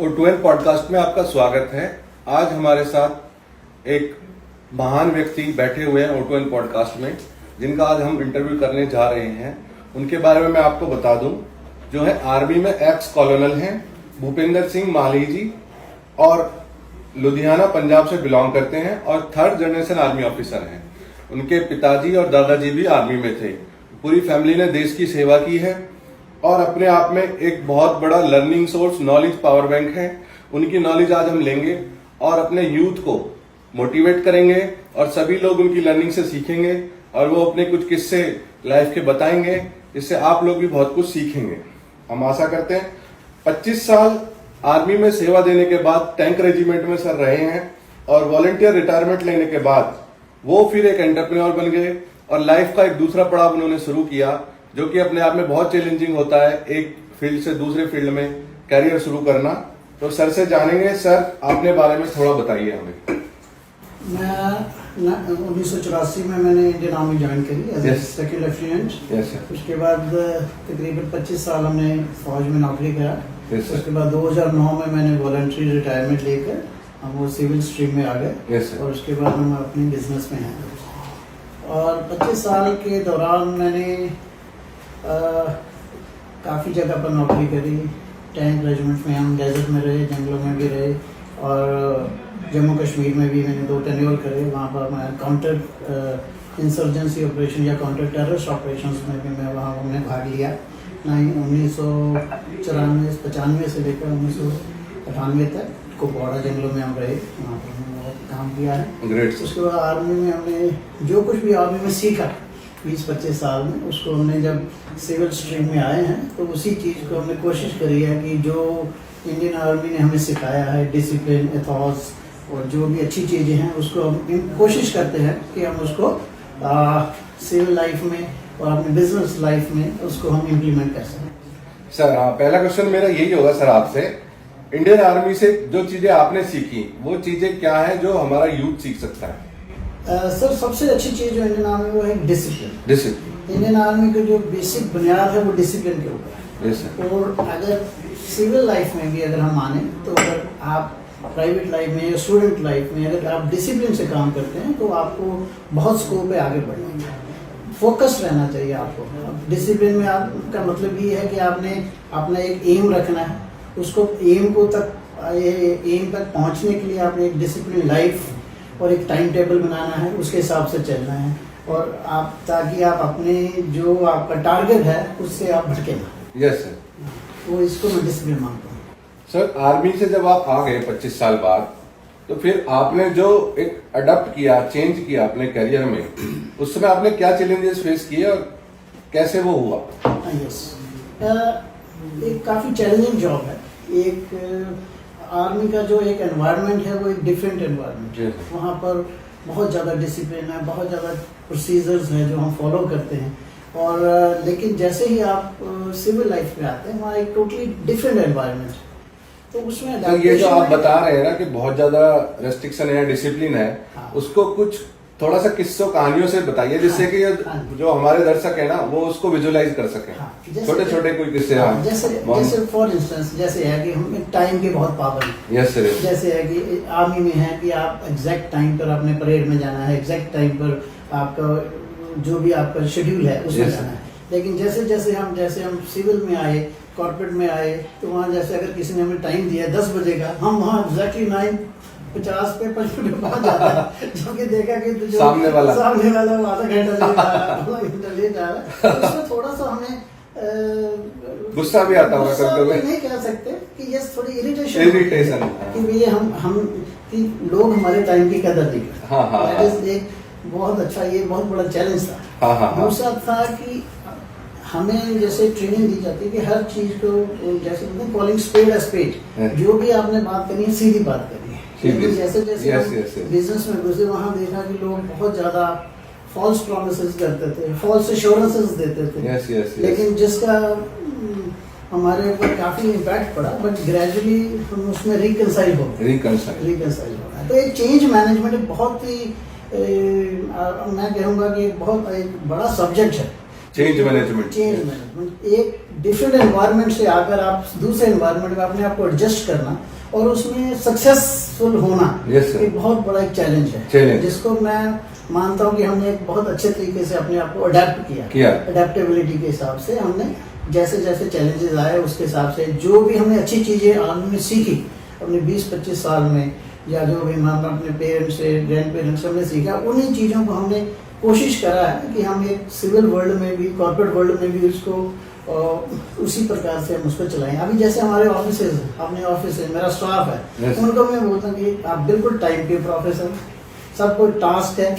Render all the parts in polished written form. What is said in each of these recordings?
O2N podcast में आपका स्वागत है। आज हमारे साथ एक महान व्यक्ति बैठे हुए हैं O2N पॉडकास्ट में, जिनका आज हम इंटरव्यू करने जा रहे हैं। उनके बारे में मैं आपको बता दूं, जो है आर्मी में एक्स कॉलोनल हैं, भूपेंद्र सिंह माली जी, और लुधियाना पंजाब से बिलोंग करते हैं और 3rd जनरेशन आर्मी ऑफिसर हैं। उनके पिताजी और दादाजी भी आर्मी में थे। पूरी फैमिली ने देश की सेवा की है और अपने आप में एक बहुत बड़ा learning source, knowledge power bank है। उनकी नॉलेज आज हम लेंगे और अपने यूथ को मोटिवेट करेंगे और सभी लोग उनकी लर्निंग से सीखेंगे और वो अपने कुछ किस्से लाइफ के बताएंगे, जिससे आप लोग भी बहुत कुछ सीखेंगे। हम आशा करते हैं 25 साल आर्मी में सेवा देने के बाद टैंक रेजिमेंट में सर रहे हैं और वॉलंटियर रिटायरमेंट लेने के बाद वो फिर एक एंटरप्रेन्योर बन गए और लाइफ का एक दूसरा पड़ाव उन्होंने शुरू किया, जो कि अपने आप में बहुत चैलेंजिंग होता है, एक फील्ड से दूसरे फील्ड में कैरियर शुरू करना। तो सर से जानेंगे। सर, अपने बारे में थोड़ा बताइए हमें। मैं 1984 में मैंने इंडियन आर्मी ज्वाइन करी एज सेकंड लेफ्टिनेंट। उसके बाद तकरीबन 25 साल हमने फौज में नौकरी करा। उसके बाद 2009 में मैंने वॉलंटरी रिटायरमेंट लेकर हम वो सिविल स्ट्रीम में आ गए और उसके बाद हम अपनी बिजनेस में हैं। और 25 साल के दौरान मैंने काफ़ी जगह पर नौकरी करी। टैंक रेजिमेंट में हम डेजर्ट में रहे, जंगलों में भी रहे और जम्मू कश्मीर में भी मैंने 2 टेन्योर करे। वहाँ पर मैं काउंटर इंसर्जेंसी ऑपरेशन या काउंटर टेररिस्ट ऑपरेशंस में भी मैं वहाँ हमने भाग लिया। 1994-95 से लेकर 1998 तक कुपवाड़ा जंगलों में हम रहे, वहाँ पर हमने बहुत काम किया है। उसके बाद आर्मी में हमने जो कुछ भी आर्मी में सीखा 20-25 साल में, उसको हमने जब सिविल स्ट्रीम में आए हैं तो उसी चीज़ को हमने कोशिश करी है कि जो इंडियन आर्मी ने हमें सिखाया है, डिसिप्लिन, एथॉस और जो भी अच्छी चीज़ें हैं, उसको हम कोशिश करते हैं कि हम उसको सिविल लाइफ में और अपने बिजनेस लाइफ में उसको हम इम्प्लीमेंट कर सकें। सर, पहला क्वेश्चन मेरा यही होगा सर आपसे, इंडियन आर्मी से जो चीजें आपने सीखी वो चीजें क्या है जो हमारा यूथ सीख सकता है? सर, सबसे अच्छी चीज जो इंडियन आर्मी वो है डिसिप्लिन। इंडियन आर्मी का जो बेसिक बुनियाद है वो डिसिप्लिन के ऊपर है। और अगर सिविल लाइफ में भी अगर हम माने तो अगर आप प्राइवेट लाइफ में या स्टूडेंट लाइफ में अगर आप डिसिप्लिन से काम करते हैं तो आपको बहुत स्कोप है आगे बढ़ने का। फोकस रहना चाहिए आपको। डिसिप्लिन में आपका मतलब ये है कि आपने अपना एक एम रखना है, उसको एम तक पहुंचने के लिए आपने एक डिसिप्लिन लाइफ और एक टाइम टेबल बनाना है, उसके हिसाब से चलना है और आप ताकि आप अपने जो आपका टारगेट है उससे आप भटके ना। यस सर, तो इसको मैं डिसिप्लिन मानता हूँ। सर, आर्मी से जब आप आ गए 25 साल बाद, तो फिर आपने जो एक अडॉप्ट किया, चेंज किया अपने करियर में, उस समय आपने क्या चैलेंजेस फेस किए और कैसे वो हुआ? यस, एक काफ़ी चैलेंजिंग जॉब है। एक आर्मी का जो एक एनवायरनमेंट है वो एक डिफरेंट एनवायरनमेंट है। वहाँ पर बहुत ज़्यादा डिसिप्लिन है, बहुत ज़्यादा प्रोसीजर्स हैं जो हम फॉलो करते हैं। और लेकिन जैसे ही आप सिविल लाइफ में आते हैं वहाँ एक टोटली डिफरेंट एनवायरनमेंट है। तो उसमें तो ये जो आप बता रहे हैं ना कि बहुत ज़्यादा रेस्ट्रिक्शन है, डिसिप्लिन है, उसको कुछ थोड़ा सा किस्सों कहानियों से बताइए, जिससे कि जो हमारे दर्शक है ना वो उसको विजुअलाइज कर सकें। छोटे छोटे कोई किस्से। जैसे फॉर इंस्टेंस जैसे है कि हम टाइम के बहुत पाबंद। Yes sir. जैसे है कि आर्मी में है कि आप एग्जैक्ट टाइम पर अपने परेड में जाना है, एग्जैक्ट टाइम पर आपका जो भी आपका शेड्यूल है उसमें जाना है। लेकिन जैसे हम सिविल में आए, कॉर्पोरेट में आए, तो वहाँ जैसे अगर किसी ने हमें टाइम दिया 10 बजे का, हम वहाँ एग्जैक्टली 9:50 पे 5 मिनट बाद जाता है, जो कि देखा कि तो सामने वाला वो आधा घंटा लेट आ रहा है। उसमें थोड़ा सा हमें गुस्सा भी आता होगा कभी-कभी। नहीं कह सकते कि यस, थोड़ी इरिटेशन कि भैया हम कि लोग हमारे टाइम की कदर नहीं करते। एक बहुत अच्छा, ये बहुत बड़ा चैलेंज था। दूसरा था कि हमें जैसे ट्रेनिंग दी जाती है कि हर चीज को जैसे कॉलिंग स्पेड एज स्पेड, जो भी आपने बात करनी है सीधी बात करनी है। जैसे बिजनेस में घुसे वहाँ देखा कि लोग बहुत ज्यादा फॉल्स प्रॉमिसेस करते थे, फॉल्स एश्योरेंसेस देते थे। लेकिन जिसका हमारे ऊपर काफी इम्पैक्ट पड़ा, बट ग्रेजुअली हम उसमें रिकंसाइल हो गए। तो एक चेंज मैनेजमेंट बहुत ही मैं कहूँगा कि बहुत एक बड़ा सब्जेक्ट है। चेंज मैनेजमेंट एक डिफरेंट एनवायरनमेंट से आकर आप दूसरे एनवायरनमेंट में अपने आप को एडजस्ट करना और उसमें सक्सेसफुल होना एक बहुत बड़ा एक चैलेंज है, जिसको मैं मानता हूँ कि हमने एक बहुत अच्छे तरीके से अपने आप को अडेप्ट किया। अडेप्टेबिलिटी के हिसाब से हमने जैसे जैसे चैलेंजेस आए उसके हिसाब से जो भी हमने अच्छी चीजें हमने सीखी अपने 20-25 साल में, या जो भी हम अपने पेरेंट्स से ग्रैंड पेरेंट्स से हमने सीखा, उन्हीं चीज़ों को हमने कोशिश करा है कि हम एक सिविल वर्ल्ड में भी, कॉर्पोरेट वर्ल्ड में भी उसको उसी प्रकार से हम उसको चलाएं। अभी जैसे हमारे ऑफिसेज, अपने ऑफिस है, मेरा स्टाफ है, उनको मैं बोलता हूँ कि आप बिल्कुल टाइम पे ऑफिसर, सब कोई टास्क है,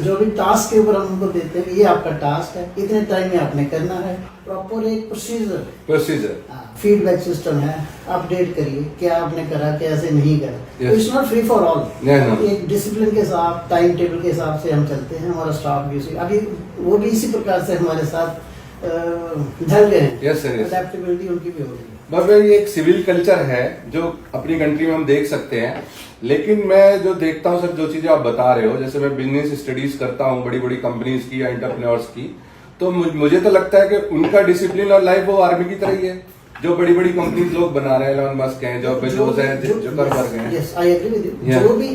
जो भी टास्क के ऊपर हम उनको देते हैं, ये आपका टास्क है, इतने टाइम में आपने करना है, प्रॉपर एक प्रोसीजर फीडबैक सिस्टम है, अपडेट करिए क्या आपने करा, कैसे नहीं करा। It's not free for all. एक डिसिप्लिन के साथ, टाइम टेबल के हिसाब से हम चलते हैं। हमारा स्टाफ भी अभी वो भी इसी प्रकार से हमारे साथ ढल गए हैं। अडेप्टेबिलिटी उनकी भी हो रही है। बस ये एक सिविल कल्चर है जो अपनी कंट्री में हम देख सकते हैं, लेकिन मैं जो देखता हूँ सर, जो चीजें आप बता रहे हो, जैसे मैं बिजनेस स्टडीज करता हूँ बड़ी बड़ी कंपनीज की या एंटरप्रेन्योर्स की, तो मुझे तो लगता है कि उनका डिसिप्लिन और लाइफ वो आर्मी की तरह ही है, जो बड़ी बड़ी कंपनीज लोग बना रहे हैं, एलन मस्क हैं, जो बेजोस हैं, जो जुकरबर्ग हैं। Yes, I agree with you. जो भी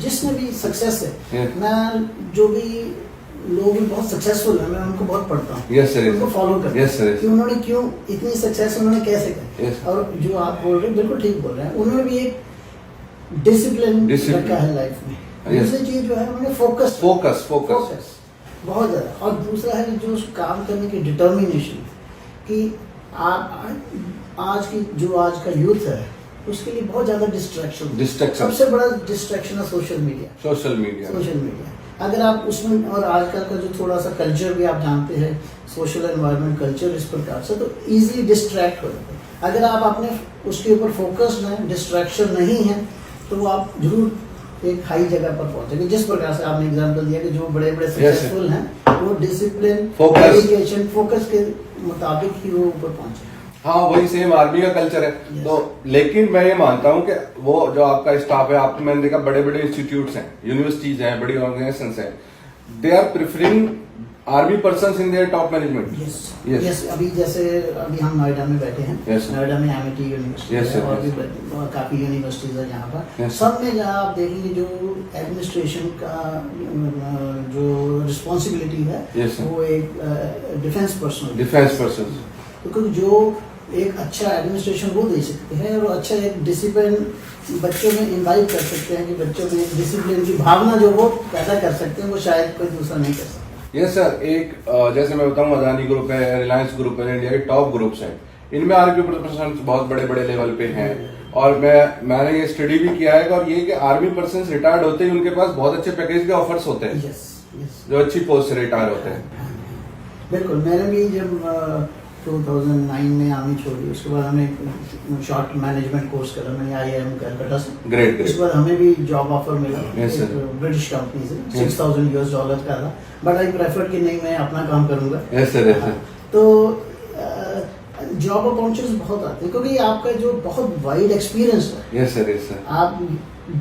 जिसने भी सक्सेस है, मैं जो भी लोग बहुत सक्सेसफुल है, मैं उनको बहुत पढ़ता हूँ, उनको फॉलो करता हूँ कि उन्होंने क्यों इतनी सक्सेस, उन्होंने कैसे की। और जो आप बोल रहे हैं बिल्कुल ठीक बोल रहे हैं, उन्होंने भी एक डिसिप्लिन रखा है लाइफ में। दूसरी चीज जो है उन्होंने फोकस बहुत ज्यादा, और दूसरा है जो काम करने की डिटर्मिनेशन, कि आज का यूथ है उसके लिए बहुत ज्यादा डिस्ट्रैक्शन, सबसे बड़ा डिस्ट्रैक्शन है सोशल मीडिया। अगर आप उसमें, और आजकल का जो थोड़ा सा कल्चर भी आप जानते हैं, सोशल एनवायरनमेंट कल्चर इस प्रकार से, तो इजीली डिस्ट्रैक्ट हो जाते हैं। अगर आप अपने उसके ऊपर फोकस्ड हैं, डिस्ट्रैक्शन नहीं है, तो आप जरूर एक हाई जगह पर पहुंचेंगे। जिस प्रकार से आपने एग्जांपल दिया कि जो बड़े बड़े सक्सेसफुल हैं वो डिसिप्लिन, डेडिकेशन, फोकस के मुताबिक ही वो ऊपर पहुंचे। हाँ, वही सेम आर्मी का कल्चर है। तो लेकिन मैं ये मानता हूँ कि वो जो आपका स्टाफ है, आपको मैंने देखा बड़े बड़े इंस्टीट्यूट्स हैं, यूनिवर्सिटीज हैं, बड़ी ऑर्गेनाइजेशंस हैं, they are preferring army persons in their top management. Yes, अभी जैसे अभी हम नोएडा में बैठे हैं, नोएडा में एमिटी यूनिवर्सिटी है, और भी काफी यूनिवर्सिटीज है यहाँ पर। सब में जहाँ आप देखेंगे जो एडमिनिस्ट्रेशन का जो रिस्पॉन्सिबिलिटी है, वो एक डिफेंस पर्सन, क्योंकि जो एक अच्छा एडमिनिस्ट्रेशन वो दे सकते हैं, और अच्छा एक डिसिप्लिन बच्चों में इनवाइट कर सकते हैं, कि बच्चों में एक डिसिप्लिन की भावना जो वो पैदा कर सकते हैं, वो शायद कोई दूसरा नहीं कर सकता। यस सर, एक जैसे मैं बताऊं, अदानी ग्रुप है, रिलायंस ग्रुप है, इंडिया के टॉप ग्रुप्स हैं, इनमें आर्मी पर्सन बहुत बड़े बड़े लेवल पे हैं। और मैंने ये स्टडी भी किया है, और ये कि आर्मी पर्सन रिटायर्ड होते ही उनके पास बहुत अच्छे पैकेज के ऑफर्स होते हैं, जो अच्छी पोस्ट से रिटायर होते हैं। बिल्कुल, मैंने भी जब 2009 में आर्मी छोड़ी, उसके बाद हमें शॉर्ट मैनेजमेंट कोर्स करा मैंने IIM कलकत्ता से। ग्रेट। उसके बाद हमें भी जॉब ऑफर मिला ब्रिटिश कंपनी से, $6,000 का था, बट आई प्रेफर कि नहीं, मैं अपना काम करूंगा। तो जॉब अपॉर्चुनिटीज बहुत आती है, क्योंकि आपका जो बहुत वाइड एक्सपीरियंस है। आप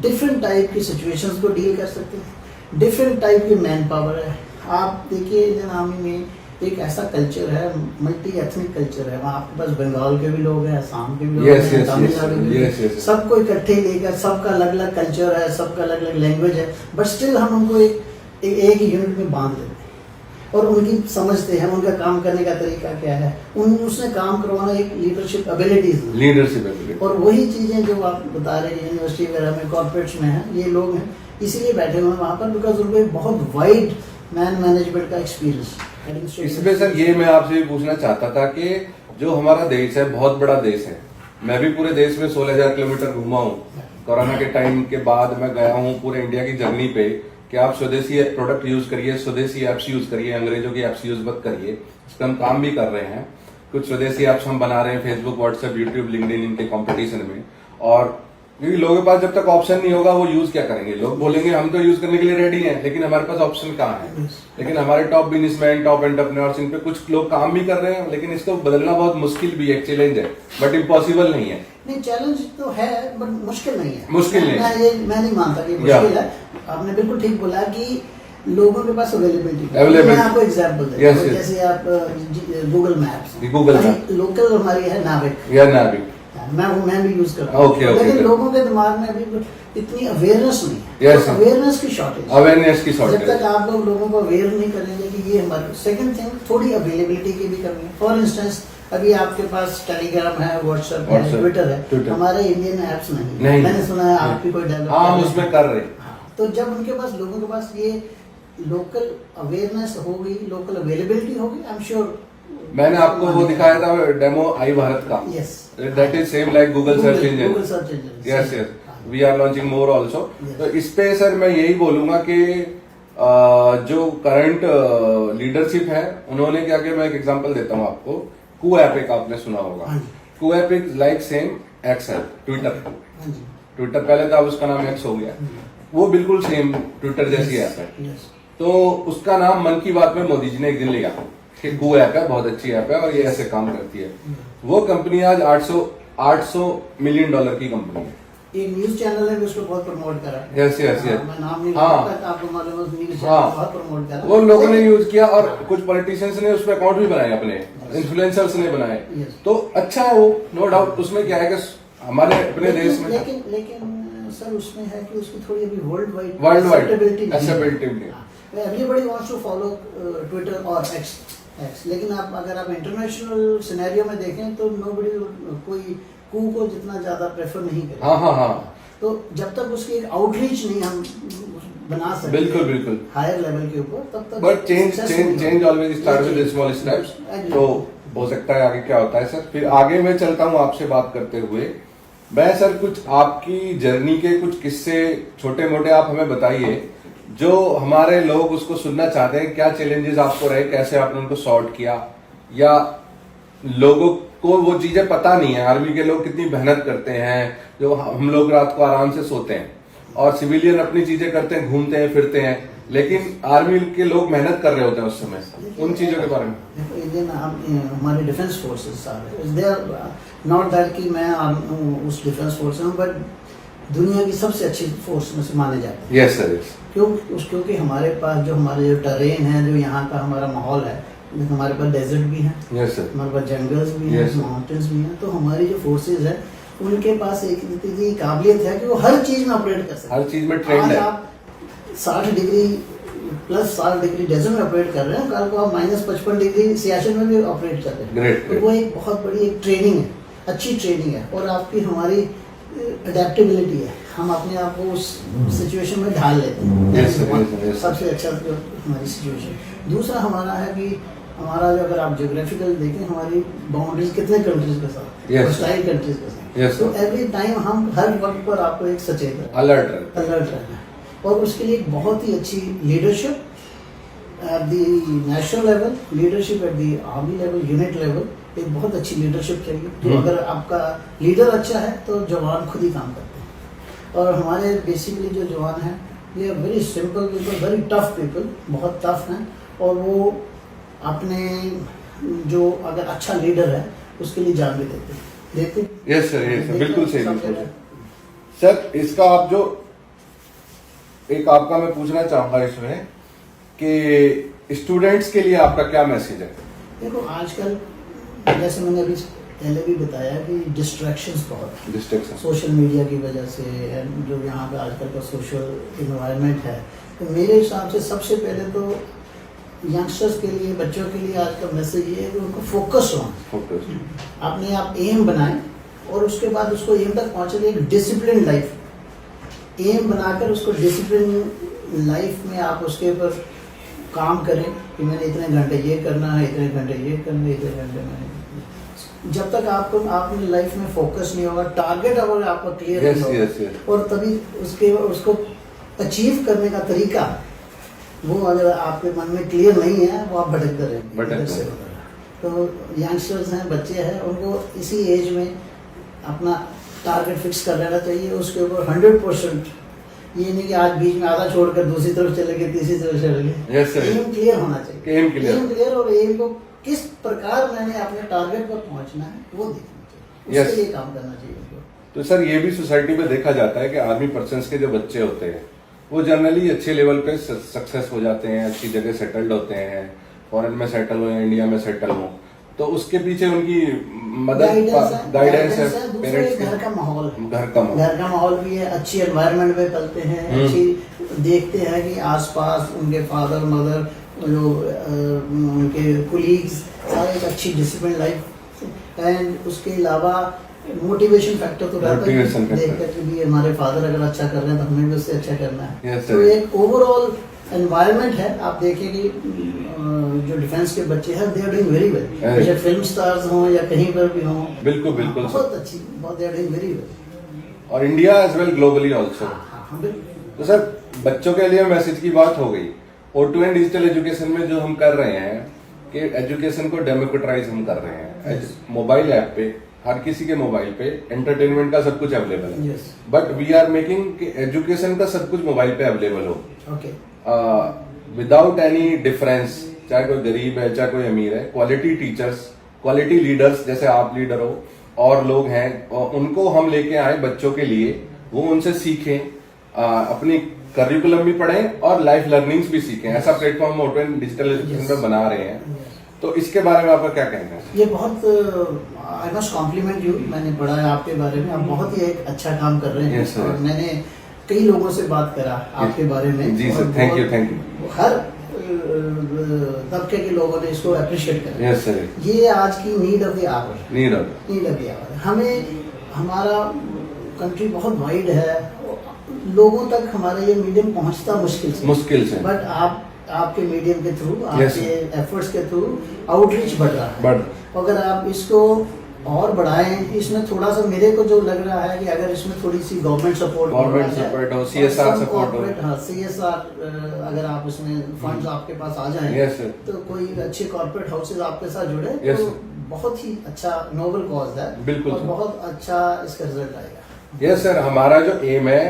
डिफरेंट टाइप की सिचुएशंस को डील कर सकते हैं, डिफरेंट टाइप की मैन पावर है। आप देखिए इंडियन आर्मी में एक ऐसा कल्चर है, मल्टी एथनिक कल्चर है, वहाँ आपके पास बंगाल के भी लोग हैं, असम के भी लोग हैं, तमिलनाडु के भी, सबको इकट्ठे लेकर, सबका अलग अलग कल्चर है, सबका अलग अलग लैंग्वेज है, बट स्टिल हम उनको एक ही यूनिट में बांध देते हैं, और उनकी समझते हैं उनका काम करने का तरीका क्या है, उसने काम करवाना एक लीडरशिप एबिलिटीज। और वही चीजें जो आप बता रहे हैं यूनिवर्सिटी वगैरह में, कॉर्पोरेट्स में है, ये लोग हैं इसीलिए बैठे हुए हैं वहाँ पर, बिकॉज उनको बहुत वाइड मैनेजमेंट का एक्सपीरियंस। इसमें सर ये मैं आपसे भी पूछना चाहता था कि जो हमारा देश है, बहुत बड़ा देश है, मैं भी पूरे देश में 16,000 किलोमीटर घूमा हूँ। कोरोना के टाइम के बाद मैं गया हूँ पूरे इंडिया की जर्नी पे, कि आप स्वदेशी प्रोडक्ट यूज करिए, स्वदेशी एप्स यूज करिए, अंग्रेजों की एप्स यूज मत करिए। इस पर हम काम भी कर रहे हैं, कुछ स्वदेशी एप्स हम बना रहे हैं, फेसबुक, व्हाट्सएप, यूट्यूब, लिंक्डइन, इनके कॉम्पिटिशन में। और क्योंकि लोगों के पास जब तक ऑप्शन नहीं होगा वो यूज क्या करेंगे, लोग बोलेंगे हम तो यूज करने के लिए रेडी हैं, लेकिन हमारे पास ऑप्शन कहाँ है। लेकिन हमारे टॉप बिजनेसमैन, टॉप एंटरप्रेन्योर्स, इन पे कुछ लोग काम भी कर रहे हैं, लेकिन इसको बदलना बहुत मुश्किल भी है, चैलेंज है, बट इम्पॉसिबल नहीं है। नहीं, चैलेंज तो है बट मुश्किल नहीं है। मुश्किल नहीं, मैं नहीं मानता कि मुश्किल है। आपने बिल्कुल ठीक बोला कि लोगों के पास अवेलेबिलिटी। Availability। मैं आपको एग्जांपल देता Yes, हूँ, yes। जैसे आप Google maps, Google Map। Local हमारी है नाविक, या नाविक, मैं भी यूज करता हूँ। Okay, okay, लेकिन okay। लोगों के दिमाग में अभी इतनी अवेयरनेस नहीं है। Yes, तो अवेयरनेस की शॉर्टेज, अवेयरनेस की जब शॉर्टेज। तक आप लोगों को अवेयर नहीं करेंगे कि ये हमारे। सेकंड थिंग, थोड़ी अवेलेबिलिटी की भी कमी है। फॉर इंस्टेंस, अभी आपके पास टेलीग्राम है, व्हाट्सएप है, ट्विटर है, Twitter। हमारे इंडियन ऐप्स नहीं, नहीं। मैंने सुना है आपकी कोई डेवलप। हाँ, हम उसमें कर रहे हैं। तो जब उनके पास, लोगों के पास ये लोकल अवेयरनेस होगी, लोकल अवेलेबिलिटी होगी, आई एम श्योर। मैंने आपको वो दिखाया था डेमो आई भारत का। Yes, that is same like Google search engine. Google search engine. Yes yes, we are launching more also. Yes। तो इस पे सर मैं यही बोलूंगा कि जो करंट लीडरशिप है उन्होंने क्या किया, मैं एक एग्जांपल देता हूँ आपको। कू ऐप एक आपने सुना होगा। हाँ जी। Koo app is like same X है, ट्विटर। हाँ जी। ट्विटर पहले था, अब उसका नाम एक्स हो गया। वो बिल्कुल सेम ट्विटर जैसी ऐप है। यस। तो उसका नाम मन की बात में मोदी जी ने एक दिन लिया कि कू ऐप है, बहुत अच्छी ऐप है और ये ऐसे काम करती है। वो कंपनी आज 800 मिलियन डॉलर की कंपनी है। एक न्यूज चैनल है, उसको बहुत प्रमोट करा। यस यस यस, मैं नाम नहीं हाँ। लेता, आपको मालूम है, न्यूज चैनल हाँ। बहुत प्रमोट करा। वो लोगों ने यूज किया और कुछ पॉलिटिशियंस ने उस पर अकाउंट भी बनाए, अपने इन्फ्लुएंसर्स ने बनाए। Yes। तो अच्छा है वो, नो डाउट। उसमें क्या है कि हमारे अपने देश में लेकिन सर उसमें है कि उसकी थोड़ी अभी वर्ल्ड वाइड acceptability नहीं। Everybody wants to follow Twitter और एक्स, लेकिन आप अगर आप इंटरनेशनल सिनेरियो में देखें तो नोबडी, कोई कू को जितना ज्यादा प्रेफर नहीं करे। हाँ हाँ हाँ, तो जब तक उसकी एक आउटरीच नहीं हम बना सकते बिल्कुल बिल्कुल। हायर लेवल के ऊपर, तब तक बट success नहीं होगा। Change always start with small steps. तो हो सकता है आगे क्या होता है सर। फिर आगे मैं चलता हूँ आपसे बात करते हुए। मैं सर कुछ आपकी जर्नी के कुछ किस्से छोटे मोटे आप हमें बताइए, जो हमारे लोग उसको सुनना चाहते हैं। क्या चैलेंजेस आपको रहे, कैसे आपने उनको सॉर्ट किया, या लोगों को वो चीजें पता नहीं है। आर्मी के लोग कितनी मेहनत करते हैं, जो हम लोग रात को आराम से सोते हैं और सिविलियन अपनी चीजें करते हैं, घूमते हैं फिरते हैं, लेकिन आर्मी के लोग मेहनत कर रहे होते हैं उस समय। उन चीजों के बारे में देखो, इंडियन हमारे defence forces they are not that कि मैं उस डिफेंस फोर्स में हूँ, बट दुनिया की सबसे अच्छी फोर्स में से माने जाते हैं। Yes sir, yes. क्योंकि हमारे पास हमारे जो टेरेन है, जो यहाँ का हमारा माहौल है, हमारे पास डेजर्ट भी है, यस सर, हमारे पास जंगल्स भी हैं, Yes, sir। माउंटेन्स भी हैं। तो हमारी जो फोर्सेज है उनके पास एक ये काबिलियत है कि वो हर चीज में ऑपरेट कर सकते हैं। हर चीज में ट्रेंड आज है। आप 60 डिग्री प्लस 60 डिग्री डेजर्ट में ऑपरेट कर रहे हैं, कल को आप -55 डिग्री सियाचिन में भी ऑपरेट कर रहे हैं। ग्रेट, तो वो एक बहुत बड़ी एक ट्रेनिंग है, अच्छी ट्रेनिंग है, और आपकी हमारी अडेप्टेबिलिटी है। हम अपने आप को उस सिचुएशन में ढाल लेते हैं। Yes, sir, yes, sir, yes, sir। सबसे अच्छा जो हमारी सिचुएशन। दूसरा हमारा है कि हमारा जो, अगर आप ज्योग्राफिकल देखें, हमारी बाउंड्रीज कितने कंट्रीज के साथ, Yes, हॉस्टाइल कंट्रीज के साथ। Yes, तो sir। एवरी टाइम हम हर वक्त पर आपको एक सचेत रहना, अलर्ट रहता अलर्ट रहना है। और उसके लिए एक बहुत ही अच्छी leadership at the national level, leadership at the army level, unit level, एक बहुत अच्छी लीडरशिप चाहिए। तो अगर आपका लीडर अच्छा है तो जवान खुद ही काम करते हैं। और हमारे बेसिकली जो जवान हैं, ये very simple people, very tough people, बहुत टफ हैं। और वो अपने जो अगर अच्छा लीडर है उसके लिए जान भी देते। यस सर, यस सर, बिल्कुल सही, सब बिल्कुल जगह। सही। सर इसका आप जो एक आपका मैं पूछना चाहूंगा इसमें कि स्टूडेंट्स के लिए आपका क्या मैसेज है? देखो, आजकल जैसे मैंने अभी पहले भी बताया कि डिस्ट्रैक्शंस बहुत हैं। डिस्ट्रैक्शन, सोशल मीडिया की वजह से, जो यहाँ का आजकल का सोशल इन्वायरमेंट है, तो मेरे हिसाब से सबसे पहले तो यंगस्टर्स के लिए, बच्चों के लिए आज का मैसेज ये है कि उनको फोकस होना। फोकस, अपने आप एम बनाएं और उसके बाद उसको एम तक पहुंचने एक डिसिप्लिन लाइफ, एम बनाकर उसको डिसिप्लिन लाइफ में आप उसके ऊपर काम करें कि मैंने इतने घंटे ये करना है, इतने घंटे ये करना है, इतने घंटे में। जब तक आपको अपनी लाइफ में फोकस नहीं होगा, टारगेट अगर आपका क्लियर Yes, नहीं होगा, yes, yes। और तभी उसको अचीव करने का तरीका, वो अगर आपके मन में क्लियर नहीं है, वो आप भटकते रहेंगे इधर से उधर। तो यंगस्टर्स हैं, बच्चे हैं, उनको इसी एज में अपना टारगेट फिक्स कर लेना चाहिए, उसके ऊपर 100%। ये नहीं कि आज बीच में आधा छोड़कर दूसरी तरफ चले गए, तीसरी तरफ चले गए। Yes, sir। एम क्लियर होना चाहिए, एम क्लियर, एम क्लियर, और एम को किस प्रकार मैंने अपने टारगेट पर पहुंचना है वो देखना चाहिए, Yes। उसके लिए काम करना चाहिए उनको। तो सर ये भी सोसाइटी में देखा जाता है कि आर्मी पर्सन्स के जो बच्चे होते हैं वो जनरली अच्छे लेवल पे सक्सेस हो जाते हैं, अच्छी जगह सेटल्ड होते हैं, फॉरेन में सेटल हो या इंडिया में सेटल हो, तो उसके पीछे उनकी मदद गाइडेंस है पेरेंट्स घर का माहौल, घर का माहौल भी है, अच्छी एनवायरनमेंट में पलते हैं, अच्छी देखते हैं कि आसपास उनके फादर मदर जो उनके कुलीग्स सारे एक अच्छी डिसिप्लिन लाइफ, एंड उसके अलावा मोटिवेशन फैक्टर तो रहता है, देख कर भी हमारे फादर अगर अच्छा कर रहे हैं तो हमें भी उससे अच्छा करना है। तो एक ओवरऑल एनवायरनमेंट है। आप देखिए कि जो डिफेंस के बच्चे हैं they are doing very well, चाहे फिल्म स्टार्स हों या कहीं पर भी हों, बिल्कुल बिल्कुल बहुत अच्छी, बहुत they are doing very well, और India as well globally also. तो सर बच्चों के लिए मैसेज की बात हो गई, O2 एंड डिजिटल एजुकेशन में जो हम कर रहे हैं कि एजुकेशन को डेमोक्रेटाइज हम कर रहे हैं, मोबाइल ऐप पे हर किसी के मोबाइल पे एंटरटेनमेंट का सब कुछ अवेलेबल है, but we are making education का सब कुछ मोबाइल पे अवेलेबल हो, विदाउट एनी डिफरेंस, चाहे कोई गरीब है चाहे कोई अमीर है, क्वालिटी टीचर्स, क्वालिटी लीडर्स, जैसे आप लीडर हो और लोग हैं, उनको हम लेके आए बच्चों के लिए, वो उनसे सीखें, अपनी करिकुलम भी पढ़ें और लाइफ लर्निंग्स भी सीखें। ऐसा platform O2 and digital education में बना रहे हैं, तो इसके बारे में आपका क्या कहना है? ये बहुत आई मस्ट कॉम्प्लीमेंट यू, मैंने पढ़ा है आपके बारे में, आप बहुत ही एक अच्छा काम कर रहे हैं। और मैंने कई लोगों से बात करा आपके बारे में। जी सर, थैंक यू। हर तबके के लोगों ने इसको अप्रिशिएट करा। यस सर, ये आज की need of the hour, need of the hour. हमें, हमारा कंट्री बहुत वाइड है, लोगों तक हमारा ये मीडियम पहुंचता मुश्किल से, बट आपके मीडियम के थ्रू, आपके एफर्ट्स के थ्रू आउटरीच बढ़ रहा है। अगर आप इसको और बढ़ाएं, इसमें थोड़ा सा मेरे को जो लग रहा है कि अगर इसमें थोड़ी सी गवर्नमेंट सपोर्ट हो, CSR सपोर्ट हो, CSR अगर आप इसमें फंड्स आपके पास आ जाएं, तो कोई अच्छे कॉर्पोरेट हाउसेज आपके साथ जुड़े, तो बहुत ही अच्छा नोबल कॉज है, बिल्कुल, और बहुत अच्छा इसका रिजल्ट आएगा। यस सर, हमारा जो एम है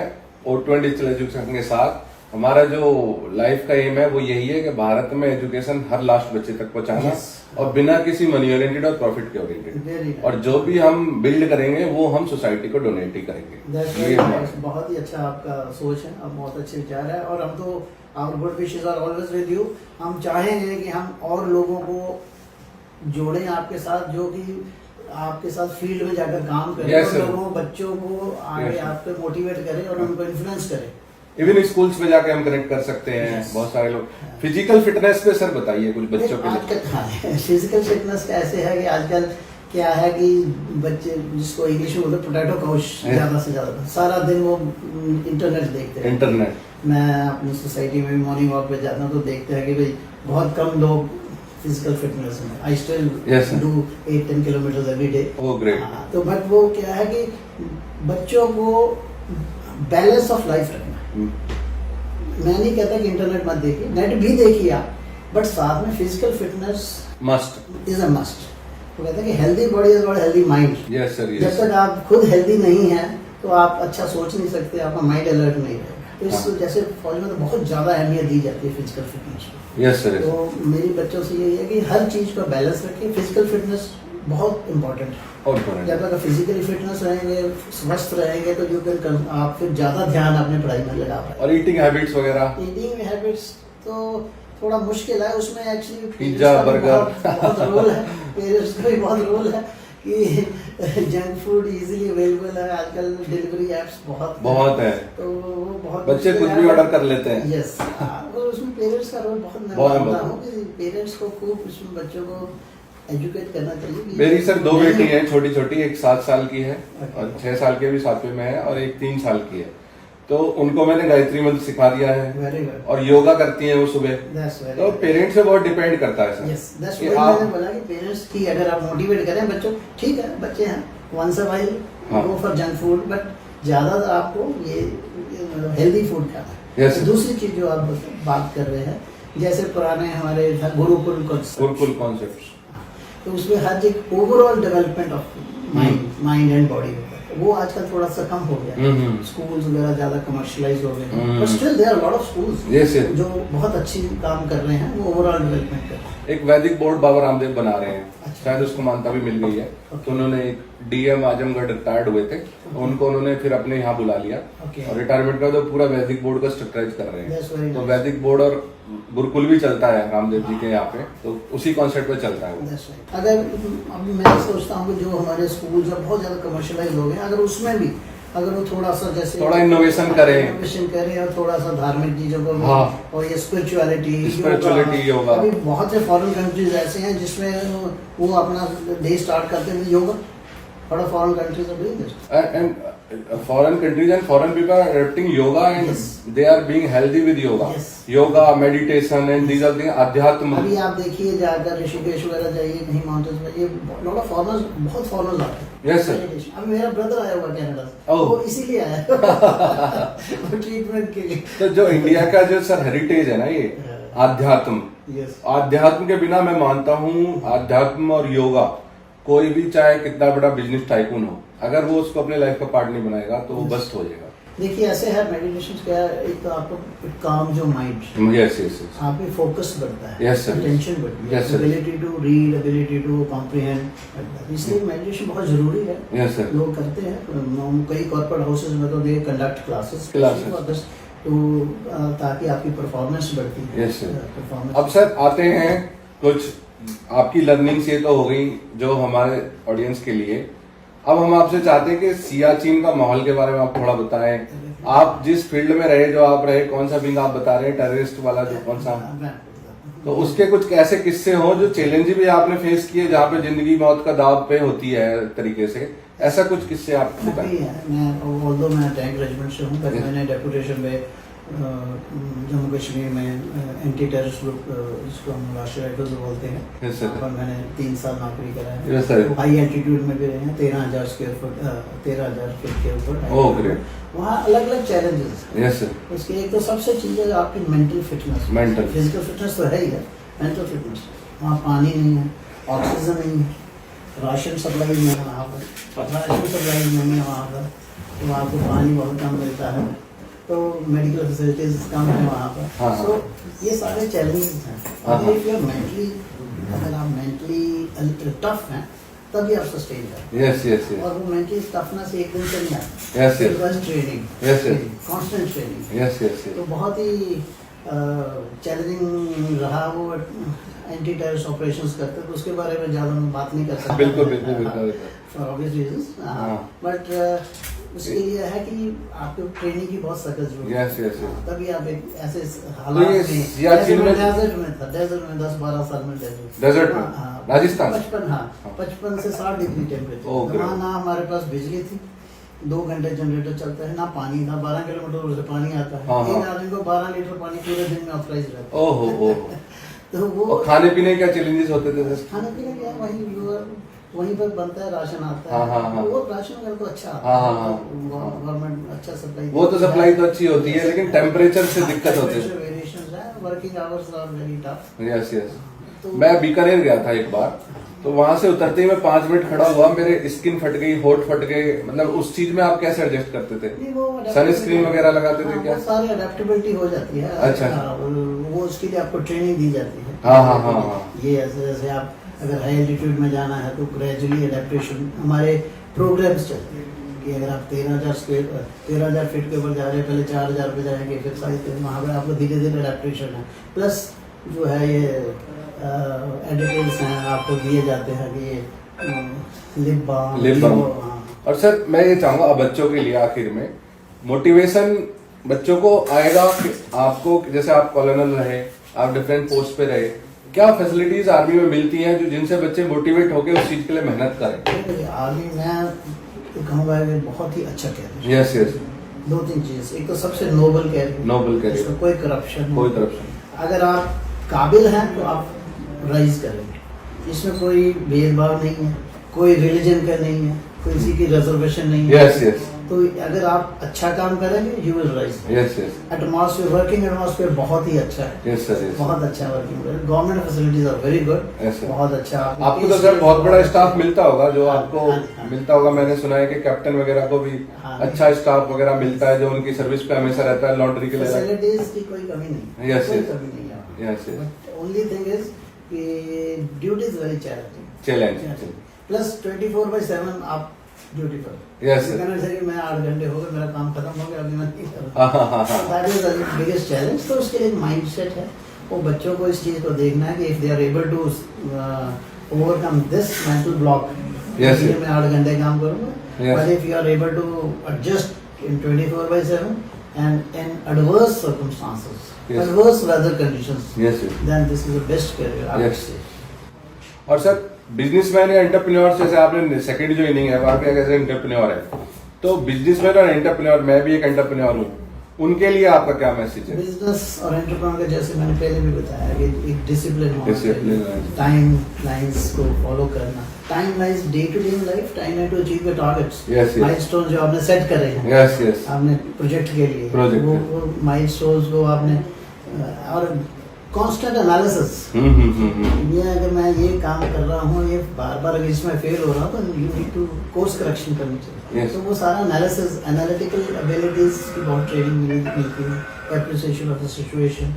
O2 एंड डिजिटल एजुकेशन के साथ, हमारा जो लाइफ का एम है वो यही है कि भारत में एजुकेशन हर लास्ट बच्चे तक पहुंचाना, और बिना किसी मनी ओरिएंटेड और प्रॉफिट के ओरिएंटेड, और जो भी हम बिल्ड करेंगे वो हम सोसाइटी को डोनेट ही करेंगे। ये बहुत ही अच्छा आपका सोच है, अब बहुत अच्छे विचार है, और हम तो our good wishes are always with you. हम चाहेंगे कि हम और लोगों को जोड़ें आपके साथ, जो कि आपके साथ फील्ड में जाकर काम करें, और लोगों बच्चों को आगे आपको मोटिवेट करें और उनको इन्फ्लुएंस करें। इवन स्कूल्स में जाके हम कनेक्ट कर सकते हैं। बहुत सारे लोग फिजिकल फिटनेस पे सर बताइए कुछ बच्चों के लिए। फिजिकल फिटनेस का ऐसे है कि आजकल क्या है कि बच्चे, जिसको इंग्लिश में बोलते हैं पोटैटो काउच, ज्यादा से ज्यादा सारा दिन वो इंटरनेट देखते हैं। इंटरनेट मैं अपनी सोसाइटी में भी मॉर्निंग वॉक पे जाता हूँ तो देखते हैं कि भाई बहुत कम लोग फिजिकल फिटनेस में। I still do 8-10 kilometre every day. Oh great. तो बट वो क्या है कि बच्चों को बैलेंस ऑफ लाइफ रखना। मैं नहीं कहता कि इंटरनेट मत देखिए, नेट भी देखिए आप, बट साथ में physical fitness must is a must. वो कहते हैं कि healthy body is not healthy mind. Yes sir, जब तक आप खुद हेल्दी नहीं है तो आप अच्छा सोच नहीं सकते, आपका माइंड अलर्ट नहीं रहेगा। तो इस जैसे फौज में तो बहुत ज्यादा अहमियत दी जाती है फिजिकल फिटनेस को। Yes sir. तो मेरी बच्चों से यही है कि हर चीज का बैलेंस रखिए। फिजिकल फिटनेस बहुत इम्पोर्टेंट है। जब तक फिजिकली फिटनेस रहेंगे, स्वस्थ रहेंगे, तो आप फिर ज्यादा ध्यान अपने पढ़ाई में लगा पाएंगे। और ईटिंग हैबिट्स वगैरह, ईटिंग हैबिट्स तो थोड़ा मुश्किल है, उसमें एक्चुअली पिज्जा बर्गर बहुत रोल है, पेरेंट्स का भी बहुत रोल है कि जंक फूड इजीली अवेलेबल है आजकल, डिलीवरी एप्स बहुत है, तो वो बहुत बच्चे कुछ भी ऑर्डर कर लेते हैं। यस, और उसमें पेरेंट्स का रोल बहुत मैं मानता हूँ कि पेरेंट्स को खूब उसमें बच्चों को एजुकेट करना चाहिए। मेरी सर 2 बेटी हैं, छोटी छोटी, एक 7 साल की है और 6 साल के भी 7वीं में है, और एक 3 साल की है। तो उनको मैंने गायत्री मंत्र सिखा दिया है, और योगा करती हैं वो सुबह। तो पेरेंट्स पे बहुत डिपेंड करता है सर। मैंने बोला कि पेरेंट्स की अगर आप मोटिवेट करें बच्चों, ठीक है बच्चे हैं, once a while go for junk food, but ज्यादातर आपको ये हेल्दी फूड खाना है। दूसरी चीज जो आप बात कर रहे हैं, जैसे पुराने हमारे गुरुकुल कॉन्सेप्ट, तो उसमें हर एक overall development of mind and body होता है। वो आजकल थोड़ा सा कम हो गया है। स्कूल्स वगैरह ज्यादा कमर्शियलाइज हो गए हैं, but still there are lot of schools जो बहुत अच्छी काम कर रहे हैं, वो ओवरऑल डेवलपमेंट कर रहे हैं। एक वैदिक बोर्ड बाबा रामदेव बना रहे हैं, शायद उसको मान्यता भी मिल गई है। तो उन्होंने एक डीएम आजमगढ़ रिटायर्ड हुए थे, उनको उन्होंने फिर अपने यहाँ बुला लिया और रिटायरमेंट का तो पूरा वैदिक बोर्ड का स्ट्रक्चराइज कर रहे हैं। तो वैदिक बोर्ड और गुरुकुल भी चलता है रामदेव जी के यहाँ पे, तो उसी कॉन्सेप्ट पे चलता है वो। अगर अभी मैं सोचता हूँ कि जो हमारे स्कूल जब बहुत ज्यादा कमर्शियलाइज हो गए, अगर उसमें भी अगर वो थोड़ा सा जैसे थोड़ा इनोवेशन करें और थोड़ा सा धार्मिक चीजों को और ये स्पिरिचुअलिटी योगा, अभी बहुत से फॉरेन कंट्रीज ऐसे हैं जिसमें वो अपना डे स्टार्ट करते हैं योगा। बड़ा foreign countries are doing this and foreign countries and foreign people are adopting yoga and they are being healthy with yoga. Yoga, meditation and these are things, अध्यात्म। अभी आप देखिए जाकर ऋषिकेश वगैरह जाइए कहीं माउंटेन्स में, ये लॉट ऑफ फॉरेनर्स, बहुत फॉरेनर्स आते हैं। Yes sir. अभी मेरा ब्रदर आया हुआ कनाडा से, वो इसीलिए आया ट्रीटमेंट के लिए। तो जो इंडिया का जो सर हेरिटेज है ना, ये आध्यात्म, आध्यात्म के बिना मैं मानता हूँ आध्यात्म और योगा, कोई भी चाहे कितना बड़ा बिजनेस टाइकून हो, अगर वो उसको अपने लाइफ का पार्ट नहीं बनाएगा तो वो बस्ट हो जाएगा। देखिए ऐसे है मेडिटेशन क्या है, एक तो आपको काम जो माइंड, यस यस यस, आपकी फोकस बढ़ता है, यस सर, अटेंशन बढ़ती है, ability to read, ability to comprehend, इसलिए मेडिटेशन बहुत जरूरी है। Yes sir. लोग करते हैं, कई कॉर्पोरेट हाउसेस में तो दे कंडक्ट क्लासेस तो ताकि आपकी परफॉर्मेंस बढ़ती है। Yes sir. अब सर आते हैं कुछ आपकी लर्निंग से तो हो गई जो हमारे ऑडियंस के लिए, अब हम आपसे चाहते हैं कि सियाचिन का माहौल के बारे में आप थोड़ा बताएं। आप जिस फील्ड में रहे, जो आप रहे, कौन सा विंग आप बता रहे हैं, टेररिस्ट वाला जो कौन सा, तो उसके कुछ कैसे किस्से हो जो चैलेंज भी आपने फेस किए, जहाँ पे जिंदगी मौत का दाव पे होती है तरीके से, ऐसा कुछ किस्से आप बताएं। मैं टैंक रेजिमेंट से हूँ, मैंने डेपुटेशन में जम्मू कश्मीर में एंटी टेररिस्ट ग्रुप, जिसको हम राष्ट्रीय राइफल्स बोलते हैं, पर मैंने 3 साल नौकरी करा है। हाई एल्टीट्यूड में भी रहे हैं, 13,000 स्क्वायर फुट, 13,000 फीट के ऊपर। वहाँ अलग अलग चैलेंजेस हैं। उसके एक तो सबसे चीज है आपकी मेंटल फिटनेस, फिजिकल फिटनेस तो है ही है, मेंटल फिटनेस। वहाँ पानी नहीं है, ऑक्सीजन नहीं है, राशन सप्लाई नहीं है वहाँ पर, राशन सप्लाई नहीं है वहाँ पर, तो वहाँ को पानी बहुत कम मिलता है, तो मेडिकल फैसिलिटीज कम है वहाँ पर। तो ये सारे चैलेंजेस हैं। अगर आप मेंटली टफ हैं तभी आप सस्टेन करें। और वो मेंटली टफनेस एक दिन से नहीं आता, ट्रेनिंग, कांस्टेंट ट्रेनिंग। तो बहुत ही चैलेंजिंग रहा वो एंटी टेररिस्ट ऑपरेशंस करते, तो उसके बारे में ज्यादा मैं बात नहीं कर सकता बिल्कुल फॉर ऑब्वियस रीजंस, बट उसके लिए है कि आपको ट्रेनिंग की बहुत सख्त जरूरत है। तभी आप एक ऐसे हालात में, डेजर्ट में था, डेजर्ट में 10-12 साल में डेजर्ट में राजस्थान 55 से 60 डिग्री टेम्परेचर, वहाँ ना हमारे पास बिजली थी, 2 घंटे जनरेटर चलता है, ना पानी था, 12 किलोमीटर दूर से पानी आता है, एक आदमी को 12 लीटर पानी पूरे दिन में ऑथराइज रहता है। तो वो खाने पीने क्या चैलेंजेस होते थे? खाने पीने क्या वहीं पर बनता है, राशन आता है, वो राशन वगैरह तो अच्छा आता है, गवर्नमेंट अच्छा सप्लाई, वो तो सप्लाई तो अच्छी होती है, लेकिन टेम्परेचर से दिक्कत होती है, वेरिएशंस है, working hours are very tough. Yes. मैं बीकानेर गया था एक बार, तो वहां से उतरते ही मैं 5 मिनट खड़ा हुआ, मेरे स्किन फट गई, होठ फट गए, मतलब उस चीज में आप कैसे एडजस्ट करते थे? सनस्क्रीन वगैरह लगाते थे क्या? सारी अडेप्टेबिलिटी हो जाती है। अच्छा। वो उसके लिए आपको ट्रेनिंग दी जाती है। हाँ। ये ऐसे आप अगर हाई एल्टीट्यूड में जाना है तो ग्रेजुअली अडेप्टेशन हमारे प्रोग्राम्स चलते हैं कि अगर आप 13,000 फीट के ऊपर जा रहे हैं, पहले 4,000 पे जाएंगे, फिर 5,000, वहाँ पर आपको धीरे धीरे अडेप्टेशन है। प्लस जो है ये एडिटिव्स हैं आपको दिए जाते हैं कि लिप बाम। और सर मैं ये चाहूंगा अब बच्चों के लिए आखिर में मोटिवेशन बच्चों को आएगा कि आपको, जैसे आप कॉलोनल रहे, आप डिफरेंट पोस्ट पे रहे, क्या फैसिलिटीज आर्मी में मिलती हैं जो जिनसे बच्चे मोटिवेट होकर उस चीज के लिए मेहनत करें? आर्मी में कहूँगा बहुत ही अच्छा कैरियर। यस 2-3 चीज, एक तो सबसे नोबल कैरियर, इसमें कोई करप्शन, अगर आप काबिल हैं तो आप राइज करेंगे, इसमें कोई भेदभाव नहीं है, कोई रिलीजन का नहीं है, किसी की रिजर्वेशन नहीं है। यस यस तो अगर आप अच्छा काम करेंगे you will rise. Yes yes atmosphere, working atmosphere बहुत ही अच्छा है। यस सर यस बहुत अच्छा working, government facilities are very good. Yes, sir. बहुत अच्छा। आपको तो सर बहुत बड़ा स्टाफ मिलता होगा जो आपको हाँ। मिलता होगा। मैंने सुना है कि कैप्टन वगैरह को भी हाँ। अच्छा स्टाफ वगैरह मिलता है जो उनकी सर्विस पे हमेशा रहता है, लॉन्ड्री के लिए। फैसिलिटीज की कोई कमी नहीं। Yes, कोई yes. कमी नहीं है। Yes yes only thing is कि duty is very challenging. Challenge. Plus 24/7 आप ड्यूटी पर। Yes, sir. कहना चाहिए कि मैं 8 घंटे हो गए, मेरा काम खत्म हो गया, अभी मैं नहीं कर रहा। That is the biggest challenge. तो उसके लिए एक माइंडसेट है, वो बच्चों को इस चीज को देखना है कि if they are able to overcome this mental block, Yes, sir. मैं 8 घंटे काम करूंगा, Yes. But if you are able to adjust in 24/7 and in adverse circumstances, Yes. adverse weather conditions, yes yes then this is the best career I would Yes. say. और sir businessman या entrepreneur, जैसे आपने second जो inning है वहां पे कैसे entrepreneur है, तो बिजनेसमैन और एंटरप्रेन्योर, मैं भी एक एंटरप्रेन्योर हूँ, उनके लिए आपका क्या मैसेज है? बिजनेस और एंटरप्रेन्योर का जैसे मैंने पहले भी बताया कि एक डिसिप्लिन होना Discipline, चाहिए, right. टाइम लाइंस को फॉलो करना, time lines day to day life, time है to achieve the targets, Yes, yes. Milestone जो आपने सेट करे हैं यस यस आपने प्रोजेक्ट के लिए, Project वो के। वो माइलस्टोन्स को आपने और कांस्टेंट एनालिसिस, ये अगर मैं ये काम कर रहा हूँ, ये बार बार अगर इसमें फेल हो रहा हूँ, तो you need to course correction करनी चाहिए। Yes. तो वो सारा एनालिसिस, एनालिटिकल एबिलिटीज की बहुत ट्रेनिंग मिलती है, एप्रिसिएशन ऑफ द सिचुएशन,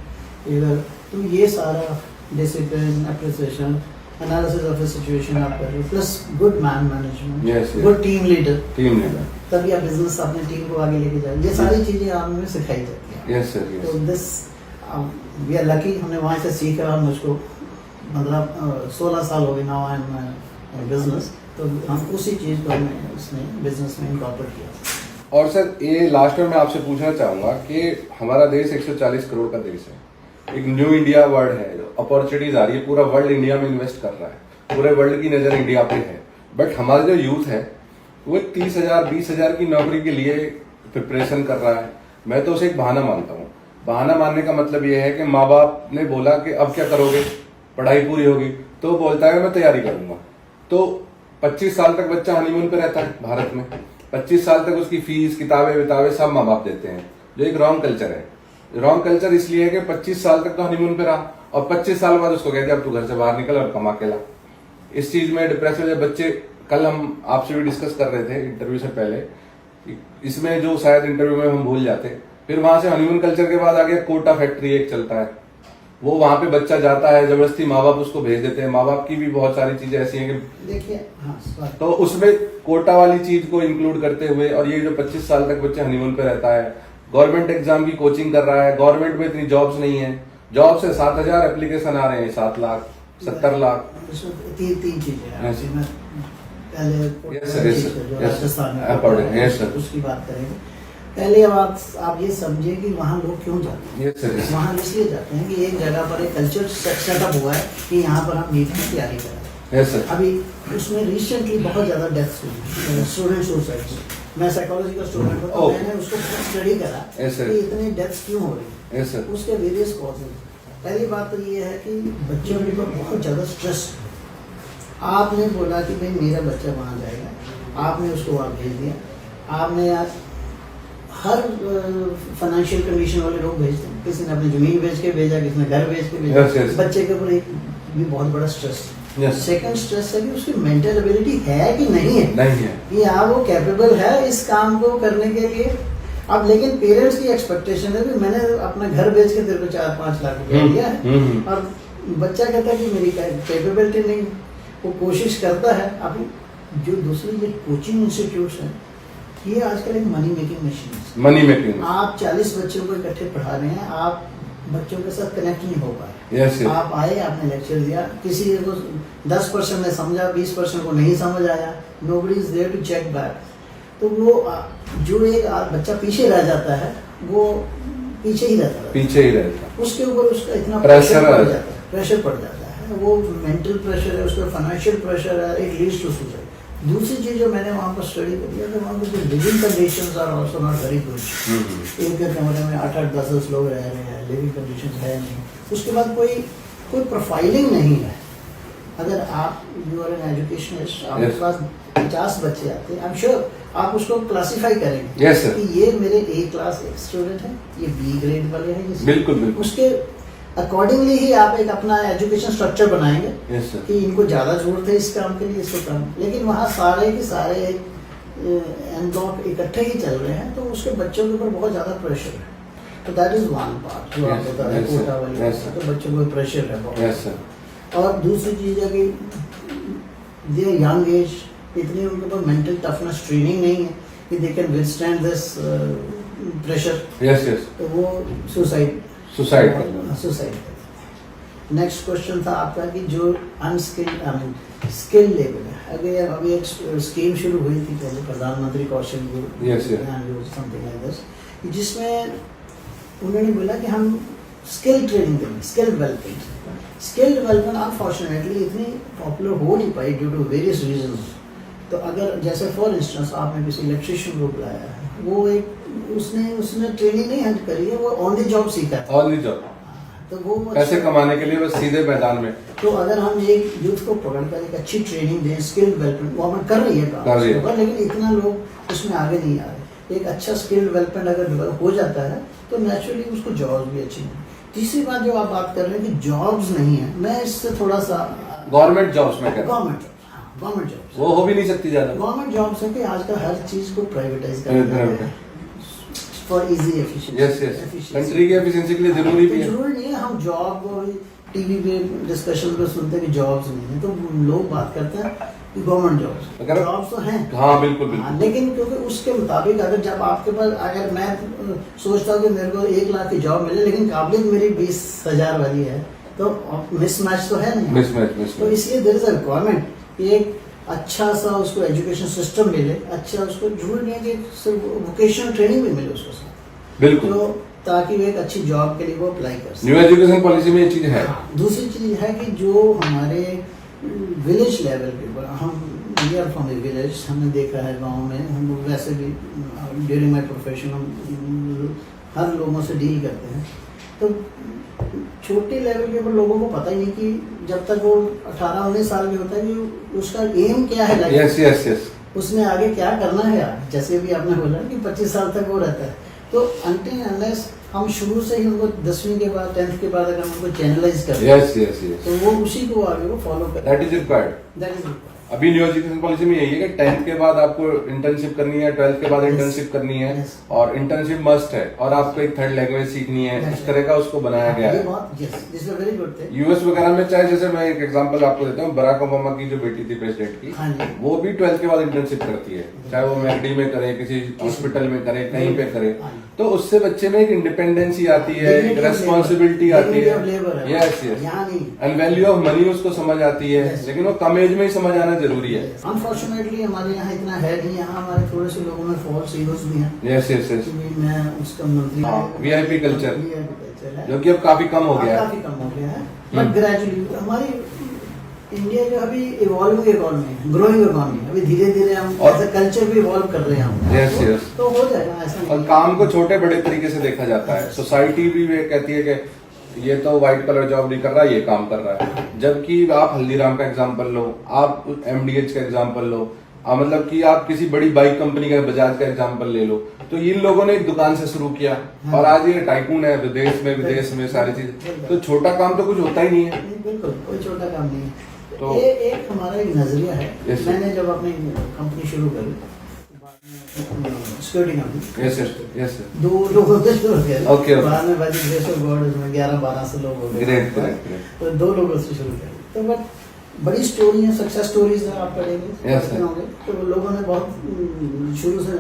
तो ये सारा discipline, appreciation, analysis of the situation आप कर रहे हो, plus good man management, Yes, yes. Good team leader, team leader, तभी आप बिजनेस अपनी टीम को आगे लेके जाए। ये सारी चीजें आप में सिखाई जाती हैं। यस सर तो yes this we are lucky, हमने वहाँ से सीखा। मुझको 16 साल हो गए नाउ आई एम बिजनेस, तो हम उसी चीज को हमने उसमें बिजनेस में इनकॉर्पोरेट किया। और सर ये लास्ट में मैं आपसे पूछना चाहूंगा कि हमारा देश 140 करोड़ का देश है, एक न्यू इंडिया वर्ड है, अपॉर्चुनिटीज आ रही है, पूरा वर्ल्ड इंडिया में इन्वेस्ट कर रहा है, पूरे वर्ल्ड की नजर इंडिया पे है, बट हमारा जो यूथ है वो 30,000 20,000 की नौकरी के लिए प्रिपरेशन कर रहा है। मैं तो उसे एक बहाना मानता हूँ। बहाना मानने का मतलब ये है कि माँ बाप ने बोला कि अब क्या करोगे, पढ़ाई पूरी होगी, तो वो बोलता है मैं तैयारी करूंगा। तो 25 साल तक बच्चा हनीमून पे रहता है भारत में, 25 साल तक उसकी फीस, किताबें विताबें सब माँ बाप देते हैं, जो एक रॉन्ग कल्चर है। रॉन्ग कल्चर इसलिए है कि 25 साल तक तो हनीमून पे रहा और 25 साल बाद उसको कहते अब तू घर से बाहर निकल और कमा के ला। इस चीज में डिप्रेशन में बच्चे, कल हम आपसे भी डिस्कस कर रहे थे इंटरव्यू से पहले, इसमें जो शायद इंटरव्यू में हम भूल जाते, फिर वहां से हनीमून कल्चर के बाद आगे कोटा फैक्ट्री एक चलता है, वो वहां पे बच्चा जाता है, जबरदस्ती माँ बाप उसको भेज देते हैं। माँ बाप की भी बहुत सारी चीजें ऐसी हैं कि देखिए, हाँ, sorry. तो उसमें कोटा वाली चीज को इंक्लूड करते हुए, और ये जो 25 साल तक बच्चा हनीमून पे रहता है, गवर्नमेंट एग्जाम की कोचिंग कर रहा है, गवर्नमेंट में इतनी जॉब्स नहीं है, जॉब से 7,000 एप्लीकेशन आ रहे हैं, 7 लाख 70 लाख। इसमें तीन चीजें हैं। Yes. इसमें पहले Yes, sir, yes, sir. जो Yes, राजस्थान में according, yes, sir. उसकी बात करेंगे। पहले बात आप ये समझिए कि वहाँ लोग क्यों जाते हैं। यस सर, वहाँ इसलिए जाते हैं कि एक जगह पर एक कल्चर सेटअप हुआ है कि यहाँ पर हम नीट की तैयारी कर रहे हैं। यस सर, अभी उसमें रिसेंटली बहुत ज्यादा डेथ्स हुई स्टूडेंट सुसाइड। मैं साइकोलॉजी का स्टूडेंट हूँ, तो Oh. मैंने उसको स्टडी करा Yes, sir. कि इतनी डेथ्स क्यों हो रही है। यस सर, उसके वेरियस कॉजेज। पहली बात तो ये है कि बच्चों के ऊपर बहुत ज़्यादा स्ट्रेस। आपने बोला कि भाई मेरा बच्चा वहाँ जाएगा, आपने उसको वहाँ भेज दिया, आपने हर फाइनेंशियल कंडीशन वाले लोग भेजते हैं, किसी ने अपनी जमीन बेच के भेजा, किसी ने घर बेच के भेजा। Yes, yes. बच्चे के ऊपर एक भी बहुत बड़ा स्ट्रेस। Yes. सेकंड स्ट्रेस है कि उसकी मेंटल एबिलिटी है कि नहीं है, नहीं है। कि हाँ वो कैपेबल है इस काम को करने के लिए। अब लेकिन पेरेंट्स की एक्सपेक्टेशन है कि मैंने अपना घर बेच के तेरे को 4-5 लाख रुपया दिया है, और बच्चा कहता है कि मेरी कैपेबिलिटी नहीं। वो कोशिश करता है। अभी जो दूसरी जो कोचिंग इंस्टीट्यूट है, ये आजकल एक मनी मेकिंग मशीन है। Money making. आप 40 बच्चों को इकट्ठे पढ़ा रहे हैं, आप बच्चों के साथ कनेक्ट नहीं हो पाए। यस यस, आप आए, आपने लेक्चर दिया, किसी को 10% ने समझा, 20% को नहीं समझ आया, nobody is there to check back. तो वो जो एक बच्चा पीछे रह जाता है, वो पीछे ही रहता है, पीछे ही रहता। उसके ऊपर उसका इतना प्रेशर पड़ जाता है, प्रेशर पड़ जाता है। वो मेंटल प्रेशर है, उसका फाइनेंशियल प्रेशर है, इट लीड्स टू सुसाइड। दूसरी चीज जो मैंने वहाँ पर स्टडी करी है, तो वहाँ पर जो living conditions are also not very good. एक कमरे में 8-8 10-10 लोग रह रहे हैं, लिविंग कंडीशंस है नहीं। उसके बाद कोई प्रोफाइलिंग नहीं है। अगर आप यू आर एन एजुकेशनिस्ट, आपके पास 50 बच्चे आते हैं, आई एम श्योर आप उसको क्लासिफाई करेंगे Yes, sir. कि ये मेरे ए क्लास स्टूडेंट है, ये बी ग्रेड वाले हैं, बिल्कुल बिल्कुल उसके अकॉर्डिंगली ही आप एक अपना एजुकेशन स्ट्रक्चर बनाएंगे यस सर कि इनको ज्यादा जरूरत है इस काम के लिए, इसको काम, लेकिन वहाँ सारे के सारे एन ब्लॉक इकट्ठे ही चल रहे हैं, तो उसके बच्चों के ऊपर बहुत ज्यादा प्रेशर है। तो दैट इज वन पार्ट जो आप Yes, बता रहे yes, sir. कोटा वाली Yes, बात, sir. तो बच्चों को प्रेशर है बहुत। यस सर और दूसरी चीज है कि दे यंग एज, इतनी उनके पास मेंटल टफनेस ट्रेनिंग नहीं है कि they can withstand this pressure, yes yes तो वो सुसाइड सुसाइड नेक्स्ट क्वेश्चन था आपका कि जो unskilled I mean skill level है, अगर अभी एक स्कीम शुरू हुई थी पहले प्रधानमंत्री कौशल Yes, yes. Something like this, जिसमें उन्होंने बोला कि हम स्किल ट्रेनिंग देंगे, स्किल डेवलपमेंट अनफॉर्चुनेटली इतनी पॉपुलर हो नहीं पाई ड्यू टू वेरियस रीजंस। तो अगर जैसे फॉर इंस्टेंस आपने किसी इलेक्ट्रिशियन को बुलाया है, वो एक उसने ट्रेनिंग नहीं हंट करी है, वो ऑन द जॉब सीखा है, ऑन द जॉब तो वो पैसे कमाने के लिए बस सीधे मैदान में। तो अगर हम एक यूथ को पकड़कर एक अच्छी ट्रेनिंग दें, स्किल डेवलपमेंट गवर्नमेंट कर रही है कर काम रही है। उसके ऊपर, लेकिन इतना लोग उसमें आगे नहीं आ रहे। एक अच्छा स्किल डेवलपमेंट अगर डेवलप हो जाता है तो नेचुरली उसको जॉब्स भी अच्छी मिलेंगी। तीसरी बात जो आप बात कर रहे हैं कि जॉब्स नहीं है, मैं इससे थोड़ा सा गवर्नमेंट जॉब्स में कर गवर्नमेंट जॉब्स वो हो भी नहीं सकती ज्यादा। गवर्नमेंट जॉब्स है कि आजकल हर चीज को प्राइवेटाइज कर दिया है for easy efficiency. Yes yes country की एफिशिएंसी के लिए जरूरी भी है। जरूरी नहीं है हम जॉब टीवी पे डिस्कशन में सुनते हैं कि जॉब्स नहीं है, तो लोग बात करते हैं कि गवर्नमेंट जॉब्स तो हैं। हाँ बिल्कुल बिल्कुल। लेकिन क्योंकि उसके मुताबिक अगर जब आपके पास, अगर मैं सोचता हूँ कि मेरे को 1 लाख की जॉब मिले लेकिन काबिलियत मेरी 20,000 वाली है, तो मिसमैच तो है नहीं। मिसमैच तो इसलिए देयर इज अ रिक्वायरमेंट एक अच्छा सा उसको एजुकेशन सिस्टम मिले, अच्छा उसको जरूरी नहीं है कि सिर्फ वोकेशनल ट्रेनिंग भी मिले उसको साथ, बिल्कुल, तो ताकि वो एक अच्छी जॉब के लिए वो अप्लाई कर सके। न्यू एजुकेशन पॉलिसी में ये चीज है। दूसरी चीज है कि जो हमारे विलेज लेवल के ऊपर, हम we are from a village, हमने देखा है गांव में, हम लोग वैसे भी ड्यूरिंग माई प्रोफेशन हम हर लोगों से डील करते हैं, तो छोटे लेवल के ऊपर लोगों को पता ही नहीं कि जब तक वो 18-19 साल के होता है कि उसका एम क्या है लाइफ। यस यस यस उसने आगे क्या करना है यार, जैसे भी आपने बोला कि 25 साल तक वो रहता है, तो अनटिल अनलेस हम शुरू से ही उनको 10वीं के बाद 10th के बाद अगर हम उनको चैनलाइज करें, यस यस यस तो वो उसी को आगे वो फॉलो करें। That is required. That is अभी न्यू एजुकेशन पॉलिसी में यही है कि 10th के बाद आपको इंटर्नशिप करनी है, 12th के बाद Yes. इंटर्नशिप करनी है, Yes. और इंटर्नशिप मस्ट है, और आपको एक थर्ड लैंग्वेज सीखनी है। Yes. इस तरह का उसको बनाया गया ये है। बहुत this is very good thing. US वगैरह में चाहे, जैसे मैं एक एग्जांपल आपको देता हूँ, बराक ओबामा की जो बेटी थी प्रेसिडेंट की, हाँ जी। वो भी 12th के बाद इंटर्नशिप करती है, चाहे वो मैकडी में करे, किसी हॉस्पिटल में करे, कहीं पे करे, हाँ जी। तो उससे बच्चे में एक इंडिपेंडेंसी आती है, एक Dignity of रेस्पॉन्सिबिलिटी labor. आती Dignity of labor है। है। यस यस यहाँ नहीं। एंड वैल्यू ऑफ मनी उसको समझ आती है, Yes. लेकिन वो कम एज में ही समझ आना जरूरी है। अनफॉर्चुनेटली हमारे यहाँ इतना है नहीं, यहाँ हमारे थोड़े से लोगों में फॉल्स ईगोज भी हैं यस यस यस कि भी मैं उसका मंत्री वीआईपी कल्चर है, जो कि अब काफी कम हो गया है। काफी कम हो गया है, बट ग्रेजुअली हमारी इंडिया जो अभी इवॉल्विंग इकोनॉमी है, ग्रोइंग इकोनॉमी है, अभी धीरे धीरे हम और- एज अ कल्चर भी इवॉल्व कर रहे हैं हम। Yes, yes. तो हो जाएगा ऐसा और नहीं। काम को छोटे बड़े तरीके से देखा जाता है। सोसाइटी भी ये कहती है कि ये तो व्हाइट कलर जॉब नहीं कर रहा, ये काम कर रहा है, जबकि आप हल्दीराम का एग्जांपल लो, आप एमडीएच का एग्जांपल लो, मतलब कि आप किसी बड़ी बाइक कंपनी का, बजाज का एग्जांपल ले लो, तो इन लोगों ने एक दुकान से शुरू किया और आज ये टाइकून है विदेश में सारी चीज। तो छोटा काम तो कुछ होता ही नहीं है। नहीं, बिल्कुल कोई छोटा काम नहीं है। तो- ये एक हमारा एक नजरिया है। Yes, sir. मैंने जब अपनी कंपनी शुरू करी, सिक्योरिटी कंपनी, यस यस 2 लोगों से शुरू Okay, करी, okay. बाद में बाकी ग्रेस ऑफ गॉड उसमें 11-12 से लोग हो गए। Great great great. तो 2 लोगों से शुरू करी, तो बट बड़ी स्टोरी है, सक्सेस स्टोरीज है, आप पढ़ेंगे Yes, sir. होंगे, तो लोगों ने बहुत शुरू से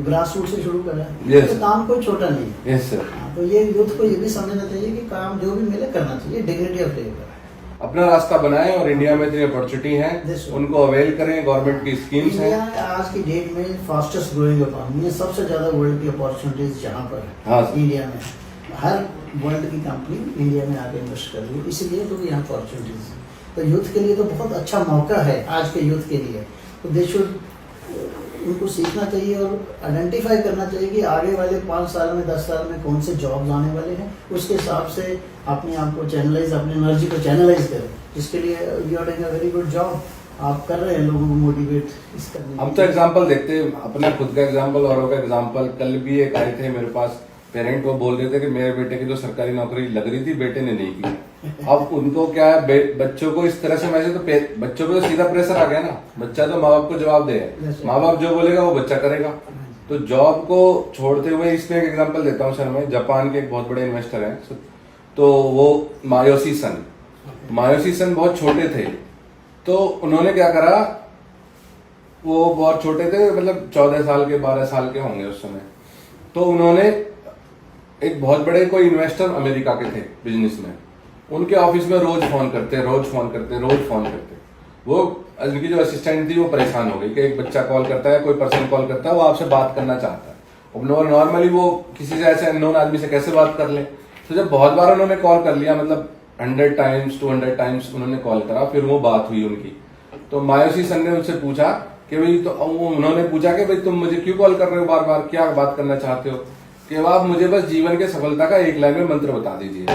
ग्रास रूट से शुरू करा है। Yes. तो काम कोई छोटा नहीं है। Yes sir. हाँ, तो ये यूथ को ये भी समझना चाहिए कि काम जो भी मिले करना चाहिए, डिग्निटी ऑफ लेबर। अपना रास्ता बनाएं, और इंडिया में इतनी अपॉर्चुनिटी है, Yes, sir. उनको अवेल करें। गवर्नमेंट की स्कीम्स इंडिया हैं। आज की डेट में फास्टेस्ट ग्रोइंग इकोनॉमी है, सबसे ज्यादा वर्ल्ड की अपॉर्चुनिटीज जहाँ पर है, हाँ सर। इंडिया में हर वर्ल्ड की कंपनी इंडिया में आके इन्वेस्ट कर रही है, इसीलिए क्योंकि यहाँ अपॉर्चुनिटीज है। तो यूथ के लिए तो बहुत अच्छा मौका है आज के यूथ के लिए। तो दे शुड, उनको सीखना चाहिए और आइडेंटिफाई करना चाहिए कि आगे वाले 5 साल में 10 साल में कौन से जॉब्स आने वाले हैं, उसके हिसाब से अपने आप को चैनलाइज, अपनी एनर्जी को चैनलाइज करें, जिसके लिए you are doing a very good job. आप कर रहे हैं लोगों को मोटिवेट इस करने हम तो एग्जाम्पल देखते हैं, अपना खुद का एग्जाम्पल, औरों का एग्जाम्पल। कल भी एक आए थे मेरे पास पेरेंट, वो बोल रहे थे कि मेरे बेटे की तो सरकारी नौकरी लग रही थी, बेटे ने नहीं की। अब उनको क्या है, बच्चों को इस तरह से वैसे तो बच्चों पे तो सीधा प्रेशर आ गया ना, बच्चा तो माँ बाप को जवाब दे, माँ बाप जो बोलेगा वो बच्चा करेगा। तो जॉब को छोड़ते हुए, इसमें एक एग्जाम्पल देता हूँ सर मैं, जापान के एक बहुत बड़े इन्वेस्टर हैं, तो वो मायोशी सन बहुत छोटे थे, तो उन्होंने क्या करा, वो बहुत छोटे थे, मतलब 14 साल के 12 साल के होंगे उस समय। तो उन्होंने एक बहुत बड़े कोई इन्वेस्टर अमेरिका के थे बिजनेस में, उनके ऑफिस में रोज फोन करते। वो उनकी जो असिस्टेंट थी वो परेशान हो गई कि एक बच्चा कॉल करता है, कोई पर्सन कॉल करता है, वो आपसे बात करना चाहता है। अब नॉर्मली वो किसी से ऐसे अननोन आदमी से कैसे बात कर ले। तो जब बहुत बार उन्होंने कॉल कर लिया, मतलब 100 टाइम्स 200 टाइम्स उन्होंने कॉल करा, फिर वो बात हुई उनकी। तो मायोशी सन ने उनसे पूछा कि भाई, तो उन्होंने पूछा कि भाई तुम मुझे क्यों कॉल कर रहे हो बार बार, क्या बात करना चाहते हो? कि आप मुझे बस जीवन के सफलता का एक लाइन में मंत्र बता दीजिए,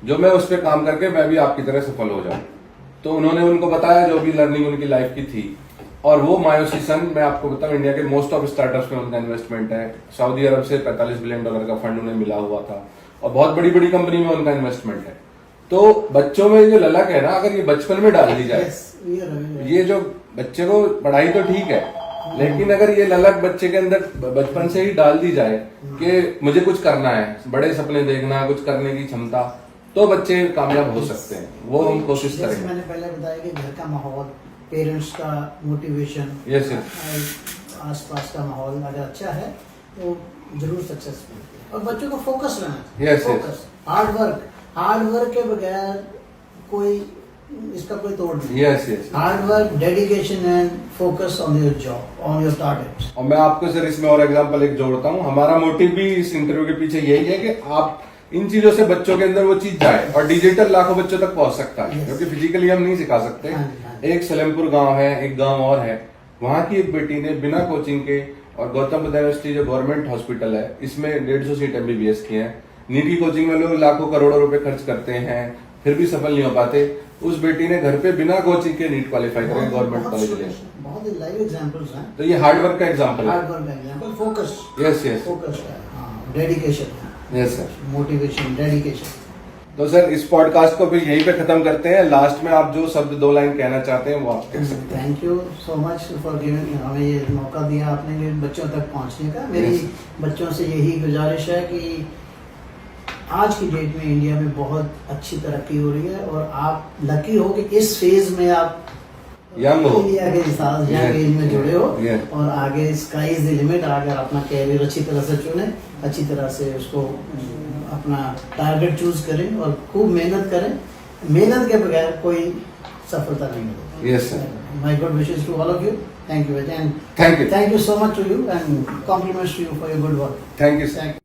जो मैं उस पर काम करके मैं भी आपकी तरह सफल हो जाऊं। तो उन्होंने उनको बताया जो भी लर्निंग उनकी लाइफ की थी। और वो मायोशी सन, मैं आपको बताऊं, इंडिया के मोस्ट ऑफ स्टार्टअप्स में उनका इन्वेस्टमेंट है। सऊदी अरब से $45 बिलियन का फंड उन्हें मिला हुआ था, और बहुत बड़ी बड़ी कंपनी में उनका इन्वेस्टमेंट है। तो बच्चों में जो ललक है ना, अगर ये बचपन में डाल दी जाए, ये जो बच्चे को पढ़ाई तो ठीक है, लेकिन अगर ये ललक बच्चे के अंदर बचपन से ही डाल दी जाए कि मुझे कुछ करना है, बड़े सपने देखना, कुछ करने की क्षमता, तो बच्चे कामयाब हो सकते हैं। वो हम कोशिश करेंगे। मैंने पहले बताया कि घर का माहौल, पेरेंट्स का मोटिवेशन, आसपास का माहौल अगर अच्छा है तो जरूर सक्सेसफुल। और बच्चों को फोकस रहना चाहिए। हार्ड वर्क के बगैर कोई इसका कोई तोड़ नहीं। Hard work, dedication and focus on your job, on your targets. और मैं आपको सर इसमें और एग्जांपल एक जोड़ता हूँ। हमारा मोटिव भी इस इंटरव्यू के पीछे यही है कि आप इन चीजों से बच्चों के अंदर वो चीज जाए, और डिजिटल लाखों बच्चों तक पहुंच सकता है, क्योंकि फिजिकली हम नहीं सिखा सकते। एक सलेमपुर गांव है, एक गांव और है, वहां की एक बेटी ने बिना कोचिंग के, और गौतम बुद्ध यूनिवर्सिटी जो गवर्नमेंट हॉस्पिटल है, इसमें 150 सीट MBBS की है। नीट की कोचिंग में लोग लाखों करोड़ों रुपए खर्च करते हैं, फिर भी सफल नहीं हो पाते। उस बेटी ने घर पे बिना कोचिंग के नीट क्वालिफाई करें गवर्नमेंट कॉलेज में। बहुत ही लाइव एग्जांपल्स हैं। तो ये हार्ड वर्क का एग्जांपल है। हार्ड वर्क का एग्जांपल, फोकस। यस फोकस है, dedication, yes sir, motivation, dedication. तो सर इस पॉडकास्ट को फिर यहीं पे खत्म करते हैं। लास्ट में आप जो शब्द 2 लाइन कहना चाहते हैं वो आप कह सकते हैं। Thank you so much for giving, हमें ये मौका दिया आपने ये बच्चों तक पहुंचने का। मेरी बच्चों से यही गुजारिश है कि आज की डेट में इंडिया में बहुत अच्छी तरक्की हो रही है, और आप लकी हो कि इस फेज में आप यंग हो, इंडिया के साथ यंग एज में जुड़े हो, और आगे स्काई इज द लिमिट। अगर अपना कैरियर अच्छी तरह से चुने, अच्छी तरह से उसको अपना टारगेट चूज करें और खूब मेहनत करें। मेहनत के बगैर कोई सफलता नहीं मिलेगी। Yes sir, my good wishes to all of you. Thank you, thank you so much to you, and compliments to you for your good work. Thank you.